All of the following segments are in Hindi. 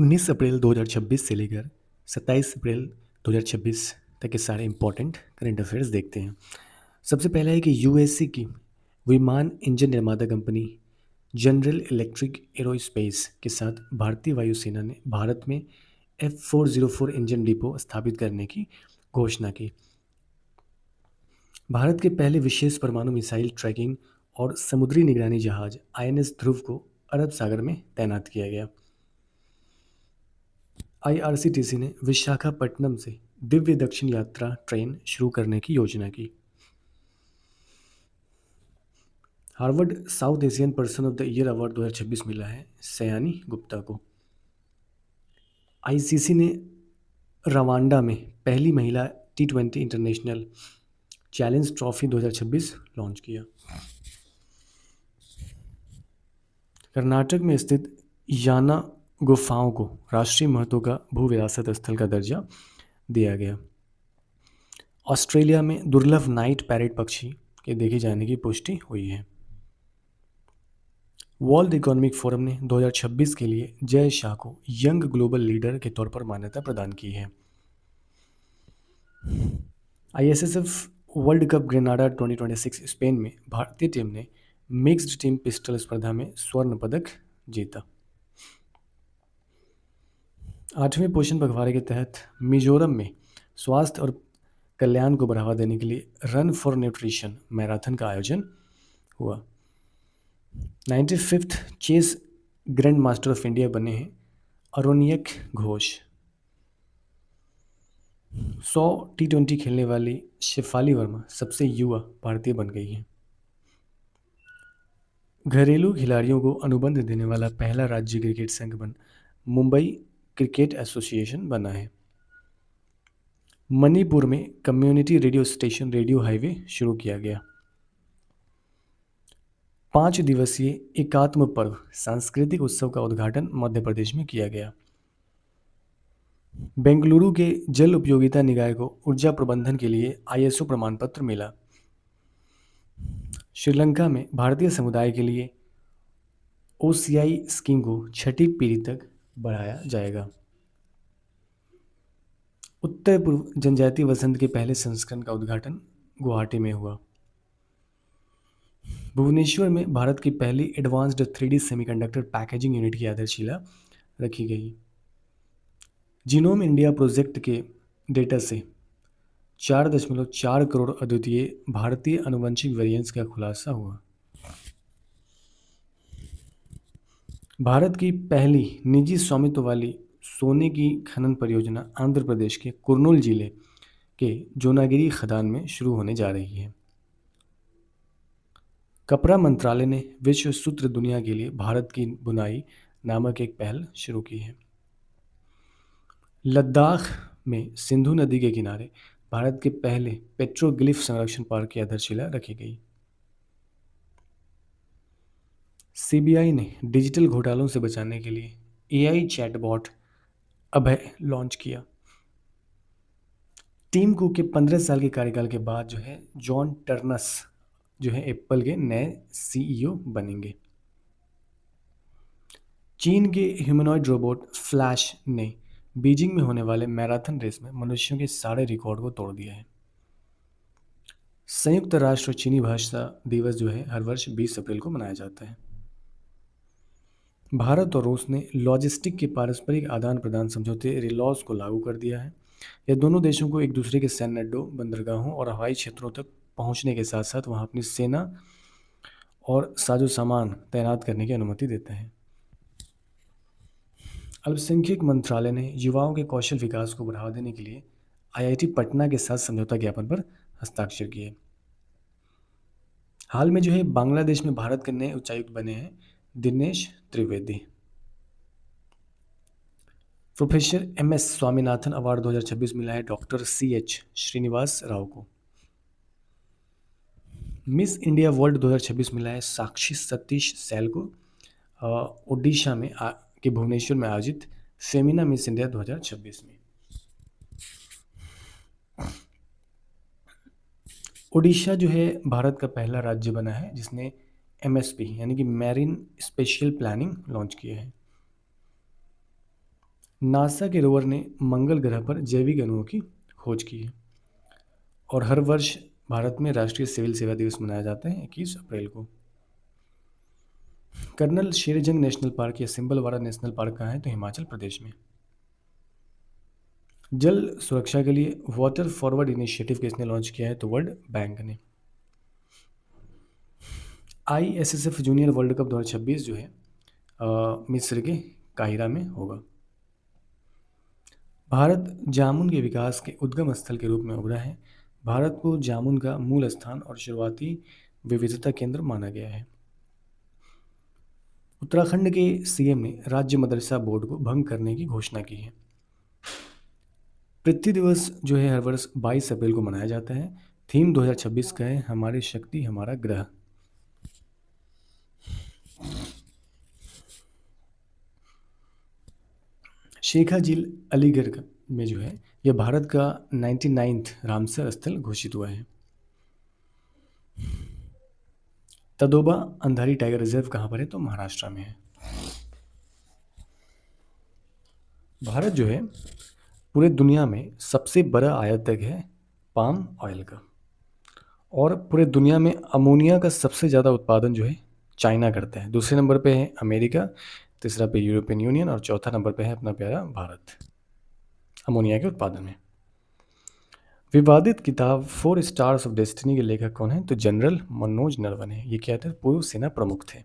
19 अप्रैल 2026 से लेकर 27 अप्रैल 2026 तक के सारे इंपॉर्टेंट करंट अफेयर्स देखते हैं। सबसे पहला है कि यूएसए की विमान इंजन निर्माता कंपनी जनरल इलेक्ट्रिक एरोस्पेस के साथ भारतीय वायुसेना ने भारत में F404 इंजन डिपो स्थापित करने की घोषणा की। भारत के पहले विशेष परमाणु मिसाइल ट्रैकिंग और समुद्री निगरानी जहाज INS ध्रुव को अरब सागर में तैनात किया गया। IRCTC ने विशाखापट्टनम से दिव्य दक्षिण यात्रा ट्रेन शुरू करने की योजना की। Harvard south Asian person of the year award 2026 मिला है सयानी गुप्ता को। ICC ने रवांडा में पहली महिला T20 international challenge trophy 2026 launch किया। कर्नाटक में स्थित याना गुफाओं को राष्ट्रीय महत्व का भू विरासत स्थल का दर्जा दिया गया। ऑस्ट्रेलिया में दुर्लभ नाइट पैरेट पक्षी के देखे जाने की पुष्टि हुई है। वर्ल्ड इकोनॉमिक फोरम ने 2026 के लिए जय शाह को यंग ग्लोबल लीडर के तौर पर मान्यता प्रदान की है। ISSF world cup Grenada 2026 Spain में भारतीय टीम ने मिक्स्ड टीम पिस्टल स्पर्धा में स्वर्ण पदक जीता। 8वें पोषण पखवाड़े के तहत मिजोरम में स्वास्थ्य और कल्याण को बढ़ावा देने के लिए रन फॉर न्यूट्रिशन मैराथन का आयोजन हुआ। 95th chess grand master of India बने हैं अरोनियक घोष। 100 T20 खेलने वाली शेफाली वर्मा सबसे युवा भारतीय बन गई हैं। घरेलू खिलाड़ियों को अनुबंध देने वाला पहला राज्य क्रिकेट संघ मुंबई क्रिकेट एसोसिएशन बना है। मणिपुर में community radio station radio highway शुरू किया गया। 5 दिवसीय एकात्म पर्व सांस्कृतिक उत्सव का उद्घाटन मध्य प्रदेश में किया गया। बेंगलुरु के जल उपयोगिता निकाय को ऊर्जा प्रबंधन के लिए ISO प्रमाण पत्र मिला। श्रीलंका में भारतीय समुदाय के लिए OCI स्कीम को 6ठी पीढ़ी तक बढ़ाया जाएगा। उत्तर पूर्व जनजातीय वसंत के पहले संस्करण का उद्घाटन गुवाहाटी में हुआ। भुवनेश्वर में भारत की पहली advanced 3D semiconductor packaging unit की आधारशिला रखी गई। जीनोम इंडिया प्रोजेक्ट के डेटा से 4.4 करोड़ अद्वितीय भारतीय आनुवंशिक वेरिएंट्स का खुलासा हुआ। भारत की पहली निजी स्वामित्व वाली सोने की खनन परियोजना आंध्र प्रदेश के कुर्नूल जिले के जोनागिरी खदान में शुरू होने जा रही है। कपड़ा मंत्रालय ने विश्व सूत्र दुनिया के लिए भारत की बुनाई नामक एक पहल शुरू की है। लद्दाख में सिंधु नदी के किनारे भारत के पहले पेट्रोग्लिफ संरक्षण पार्क की आधारशिला रखी गई। CBI ने डिजिटल घोटालों से बचाने के लिए AI चैटबॉट अभय लॉन्च किया। टीम कुक के 15 साल के कार्यकाल के बाद जॉन टर्नस एप्पल के नए CEO बनेंगे। चीन के ह्यूमनॉइड रोबोट फ्लैश ने बीजिंग में होने वाले मैराथन रेस में मनुष्यों के सारे रिकॉर्ड को तोड़ दिया है। संयुक्त राष्ट्र चीनी भाषा दिवस हर वर्ष 20 अप्रैल को मनाया जाता है। भारत और रूस ने लॉजिस्टिक के पारस्परिक आदान प्रदान समझौते रिलॉज को लागू कर दिया है। यह दोनों देशों को एक दूसरे के सैन्य अड्डों, बंदरगाहों और हवाई क्षेत्रों तक पहुंचने के साथ साथ वहां अपनी सेना और साजो सामान तैनात करने की अनुमति देते हैं। अल्पसंख्यक मंत्रालय ने युवाओं के कौशल विकास को बढ़ावा देने के लिए IIT पटना के साथ समझौता ज्ञापन पर हस्ताक्षर किए। हाल में बांग्लादेश में भारत के नए उच्चायुक्त बने हैं Dinesh Trivedi. Professor MS Swaminathan award 2026 मिला है डॉक्टर CH श्रीनिवास राव को। मिस इंडिया वर्ल्ड 2026 मिला है साक्षी सतीश सैल को ओडिशा में के भुवनेश्वर में आयोजित फेमिना मिस इंडिया 2026 में। ओडिशा भारत का पहला राज्य बना है जिसने MSP यानी कि मैरीन स्पेशियल प्लानिंग लॉन्च किया है। नासा के रोवर ने मंगल ग्रह पर जैविक अणुओं की खोज की है। और हर वर्ष भारत में राष्ट्रीय सिविल सेवा दिवस मनाया जाता है 21 अप्रैल को। कर्नल शेरजंग नेशनल पार्क या सिंबलवाड़ा नेशनल पार्क कहाँ है? तो हिमाचल प्रदेश में। जल सुरक्षा के लिए वाटर फॉरवर्ड इनिशिएटिव किसने लॉन्च किया है? तो वर्ल्ड बैंक ने। ISSF जूनियर वर्ल्ड कप 2026 जो है मिस्र के काहिरा में होगा। भारत जामुन के विकास के उद्गम स्थल के रूप में उभरा है। भारत को जामुन का मूल स्थान और शुरुआती विविधता केंद्र माना गया है। उत्तराखंड के CM ने राज्य मदरसा बोर्ड को भंग करने की घोषणा की है। पृथ्वी दिवस जो है हर वर्ष 22 अप्रैल को मनाया जाता है। थीम 2026 का है हमारी शक्ति हमारा ग्रह। शेखा झील अलीगढ़ में जो है यह भारत का 99th रामसर स्थल घोषित हुआ है। तदोबा अंधारी टाइगर रिजर्व कहाँ पर है? तो महाराष्ट्र में है। भारत जो है पूरे दुनिया में सबसे बड़ा आयातक है पाम ऑयल का। और पूरे दुनिया में अमोनिया का सबसे ज़्यादा उत्पादन जो है चाइना करता है। दूसरे नंबर पे है अमेरिका, तीसरा पे यूरोपियन यूनियन और चौथा नंबर पे है अपना प्यारा भारत अमोनिया के उत्पादन में। विवादित किताब 4 स्टार्स ऑफ डेस्टिनी के लेखक कौन है? तो जनरल मनोज नरवणे। ये क्या थे? पूर्व सेना प्रमुख थे।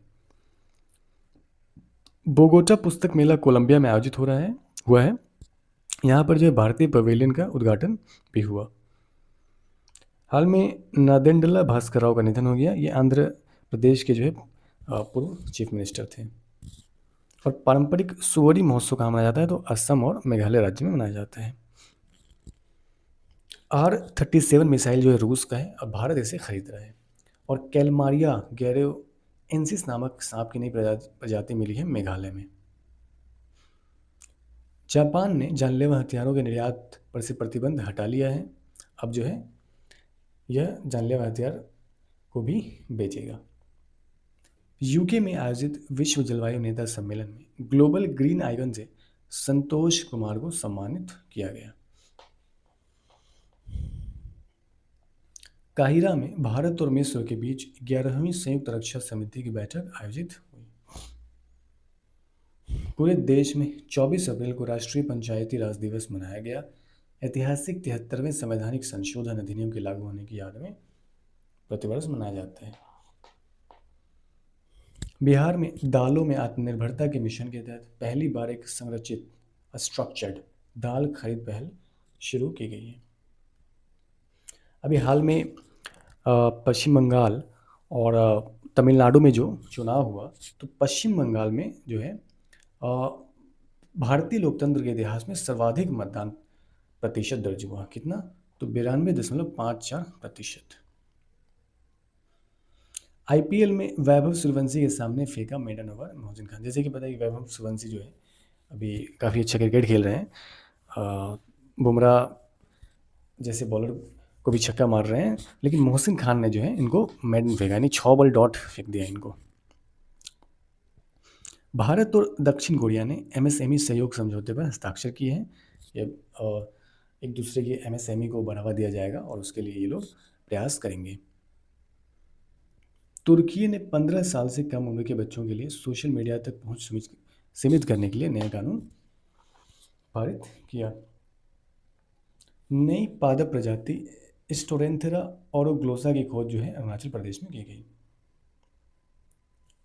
बोगोटा पुस्तक मेला कोलंबिया में आयोजित हुआ है। यहाँ पर जो है भारतीय पवेलियन का उद्घाटन भी हुआ। हाल में नादेंडला भास्कर राव का निधन हो गया। ये आंध्र प्रदेश के जो है पूर्व चीफ मिनिस्टर थे। और पारंपरिक सुवरी महोत्सव कहाँ मनाया जाता है? तो असम और मेघालय राज्य में मनाया जाता है। R-37 मिसाइल जो है रूस का है, अब भारत इसे खरीद रहा है। और कैलमारिया गैरोएंसिस नामक सांप की नई प्रजाति मिली है मेघालय में। जापान ने जानलेवा हथियारों के निर्यात पर से प्रतिबंध हटा लिया है। अब जो है यह जानलेवा हथियार को भी बेचेगा। यूके में आयोजित विश्व जलवायु नेता सम्मेलन में ग्लोबल ग्रीन आइकन से संतोष कुमार को सम्मानित किया गया। काहिरा में भारत और मिस्र के बीच 11वीं संयुक्त रक्षा समिति की बैठक आयोजित हुई। पूरे देश में 24 अप्रैल को राष्ट्रीय पंचायती राज दिवस मनाया गया। ऐतिहासिक 73वें संवैधानिक संशोधन अधिनियम के लागू होने की याद में प्रतिवर्ष मनाया जाता है। बिहार में दालों में आत्मनिर्भरता के मिशन के तहत पहली बार एक संरचित स्ट्रक्चर्ड दाल खरीद पहल शुरू की गई है। अभी हाल में पश्चिम बंगाल और तमिलनाडु में जो चुनाव हुआ तो पश्चिम बंगाल में जो है भारतीय लोकतंत्र के इतिहास में सर्वाधिक मतदान प्रतिशत दर्ज हुआ। कितना? तो 92.54%। IPL में वैभव सूर्यवंशी के सामने फेंका मेडन ओवर मोहसिन खान। जैसे कि पता है कि वैभव सूर्यवंशी जो है अभी काफ़ी अच्छा क्रिकेट खेल रहे हैं। बुमराह जैसे बॉलर को भी छक्का मार रहे हैं, लेकिन मोहसिन खान ने जो है इनको मेडन फेंका, यानी 6 बॉल डॉट फेंक दिया इनको। भारत और दक्षिण कोरिया ने MSME सहयोग समझौते पर हस्ताक्षर किए हैं। ये एक दूसरे के MSME को बढ़ावा दिया जाएगा और उसके लिए ये लोग प्रयास करेंगे। तुर्की ने 15 साल से कम उम्र के बच्चों के लिए सोशल मीडिया तक पहुंच सीमित करने के लिए नया कानून पारित किया। नई पादप प्रजाति स्टोरेंथेरा औरोग्लोसा की खोज जो है अरुणाचल प्रदेश में की गई।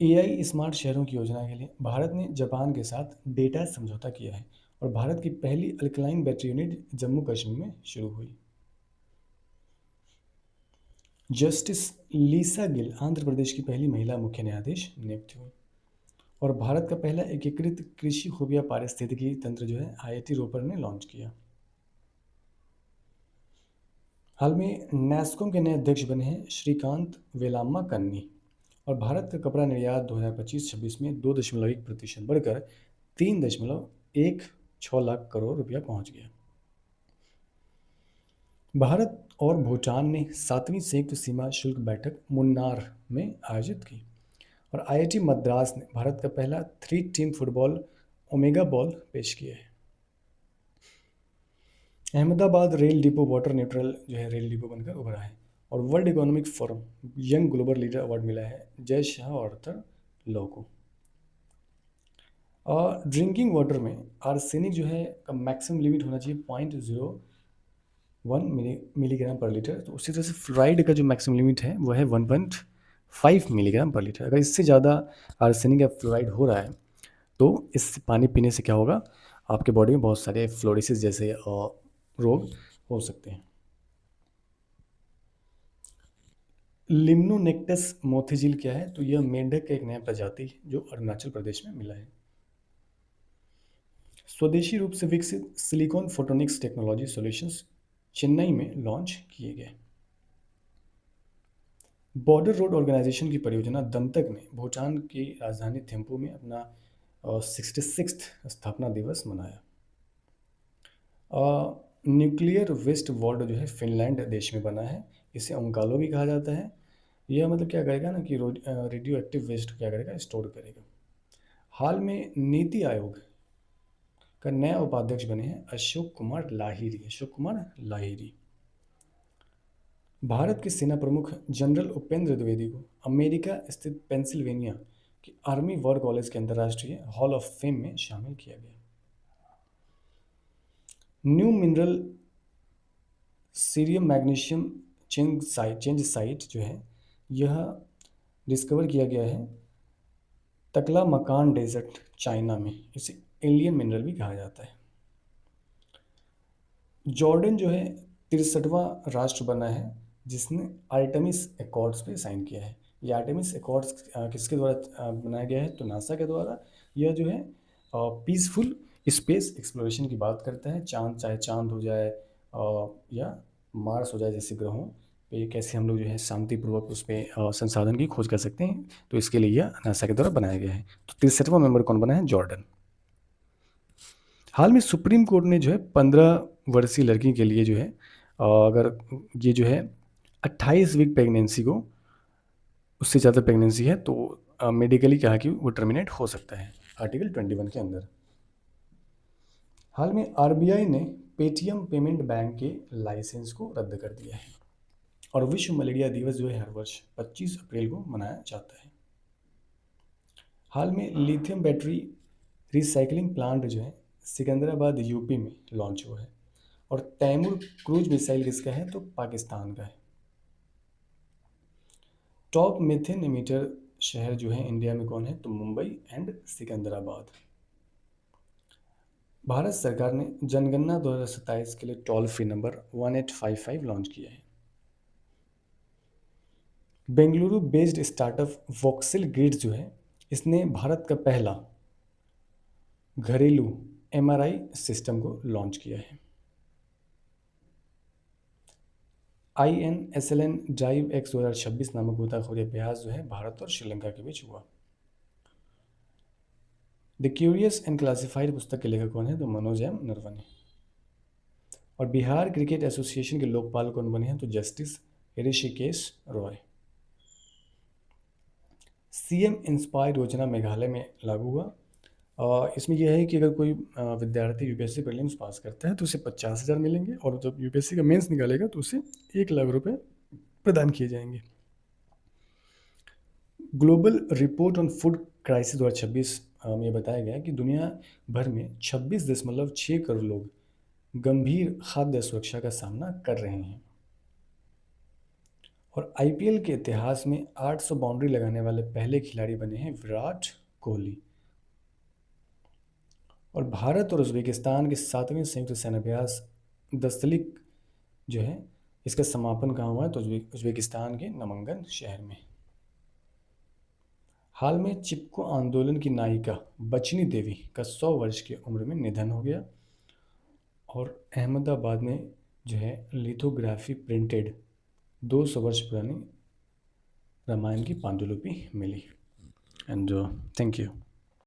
AI स्मार्ट शहरों की योजना के लिए भारत ने जापान के साथ डेटा समझौता किया है और भारत की पहली alkaline battery unit Jammu Kashmir में शुरू हुई। जस्टिस लीसा गिल आंध्र प्रदेश की पहली महिला मुख्य न्यायाधीश नियुक्त हुई। और भारत का पहला एकीकृत कृषि खुफिया पारिस्थितिकी तंत्र जो है IIT रोपर ने लॉन्च किया। हाल में नैस्कॉम के नए अध्यक्ष बने हैं श्रीकांत वेलाम्मा कन्नी। और भारत का कपड़ा निर्यात 2025-26 में 2.1% बढ़कर 3.16 लाख करोड़ रुपया पहुंच गया। भारत और भूटान ने 7वीं संयुक्त सीमा शुल्क बैठक मुन्नार में आयोजित की। और IIT मद्रास ने भारत का पहला 3 टीम फुटबॉल ओमेगा बॉल पेश किया है। Ahmedabad rail depot water neutral जो है रेल डिपो बनकर उभरा है। और world economic forum young global leader award मिला है जय शाह और अर्थर लो को। और ड्रिंकिंग वाटर में आर्सेनिक जो है का मैक्सिमम लिमिट होना चाहिए 0.01 मिलीग्राम पर लीटर। तो उसी तरह से फ्लोराइड का जो मैक्सिमम लिमिट है वो है 1.5 मिलीग्राम पर लीटर। अगर इससे ज़्यादा आर्सेनिक या फ्लोराइड हो रहा है तो इस पानी पीने से क्या होगा, आपके बॉडी में बहुत सारे फ्लोरोसिस जैसे रोग हो सकते हैं। लिम्नोनेक्टस मोथेजिल क्या है, तो यह मेंढक का एक नया प्रजाति है जो अरुणाचल प्रदेश में मिला है। स्वदेशी रूप से विकसित silicon photonics technology solutions Chennai में लॉन्च किए गए। बॉर्डर रोड ऑर्गेनाइजेशन की परियोजना दंतक ने भूटान की राजधानी थिम्पू में अपना 66th स्थापना दिवस मनाया। न्यूक्लियर वेस्ट वर्ल्ड जो है फिनलैंड देश में बना है। इसे ओंकालो भी कहा जाता है। यह मतलब क्या करेगा ना कि रेडियो एक्टिव वेस्ट क्या करेगा, स्टोर करेगा। हाल में नीति आयोग का नया उपाध्यक्ष बने हैं अशोक कुमार लाहिरी। भारत के सेना प्रमुख जनरल उपेंद्र द्विवेदी को अमेरिका स्थित पेंसिल्वेनिया के आर्मी वॉर कॉलेज के अंतर्राष्ट्रीय हॉल ऑफ फेम में शामिल किया गया। New mineral cerium magnesium change site जो है यह डिस्कवर किया गया है तकला मकान डेजर्ट चाइना में। इसे एलियन मिनरल भी कहा जाता है। जॉर्डन जो है 63वां राष्ट्र बना है जिसने आर्टेमिस एकॉर्ड्स पे साइन किया है। ये आर्टेमिस एकॉर्ड्स किसके द्वारा बनाया गया है, तो नासा के द्वारा। यह जो है पीसफुल स्पेस एक्सप्लोरेशन की बात करता है। चांद, चाहे चांद हो जाए या मार्स हो जाए जैसे ग्रहों पे, कैसे हम लोग जो है शांतिपूर्वक उस पर संसाधन की खोज कर सकते हैं। तो इसके लिए यह नासा के द्वारा बनाया गया है। तो 63वां मेंबर कौन बना है, जॉर्डन। हाल में सुप्रीम कोर्ट ने जो है 15 वर्षीय लड़की के लिए जो है अगर ये जो है 28 वीक प्रेगनेंसी को, उससे ज़्यादा प्रेगनेंसी है तो मेडिकली क्या है कि वो टर्मिनेट हो सकता है आर्टिकल 21 के अंदर। हाल में आरबीआई ने पेटीएम पेमेंट बैंक के लाइसेंस को रद्द कर दिया है। और विश्व मलेरिया दिवस जो है हर वर्ष 25 अप्रैल को मनाया जाता है। हाल में लिथियम बैटरी रिसाइकलिंग प्लांट जो है सिकंदराबाद यूपी में लॉन्च हुआ है। और तैमूर क्रूज मिसाइल किसका है, तो पाकिस्तान का है। टॉप मीथेन एमिटर शहर जो है इंडिया में कौन है, तो मुंबई एंड सिकंदराबाद। भारत सरकार ने जनगणना 2027 के लिए टोल फ्री नंबर 1855 लॉन्च किया है। Bengaluru based startup voxel grid जो है इसने भारत का पहला घरेलू एमआरआई सिस्टम को लॉन्च किया है। INSLN ड्राइव एक्स 2026 नामक गोताखोरी अभ्यास जो है भारत और श्रीलंका के बीच हुआ। द क्यूरियस एंड क्लासिफाइड पुस्तक के लेखक कौन है, तो मनोज एम नरवणे। और बिहार क्रिकेट एसोसिएशन के लोकपाल कौन बने हैं, तो justice Rishikesh Roy. CM inspire योजना मेघालय में लागू हुआ। इसमें यह है कि अगर कोई विद्यार्थी यूपीएससी प्रीलिम्स पास करता है तो उसे 50,000 मिलेंगे, और जब यूपीएससी का मेंस निकालेगा तो उसे 1 लाख रुपए प्रदान किए जाएंगे। Global report on food crisis 2026 में यह बताया गया कि दुनिया भर में 26.6 करोड़ लोग गंभीर खाद्य सुरक्षा का सामना कर रहे हैं। और IPL के इतिहास में 800 बाउंड्री लगाने वाले पहले खिलाड़ी बने हैं विराट कोहली। और भारत और उज्बेकिस्तान के 7वें संयुक्त सैन्याभ्यास दस्तलिक जो है इसका समापन कहाँ हुआ है, तो उज्बेकिस्तान के नामंगन शहर में। हाल में चिपको आंदोलन की नायिका बचनी देवी का 100 वर्ष की उम्र में निधन हो गया। और अहमदाबाद में जो है लिथोग्राफी प्रिंटेड 200 वर्ष पुरानी रामायण की पांडुलिपि मिली। And thank you.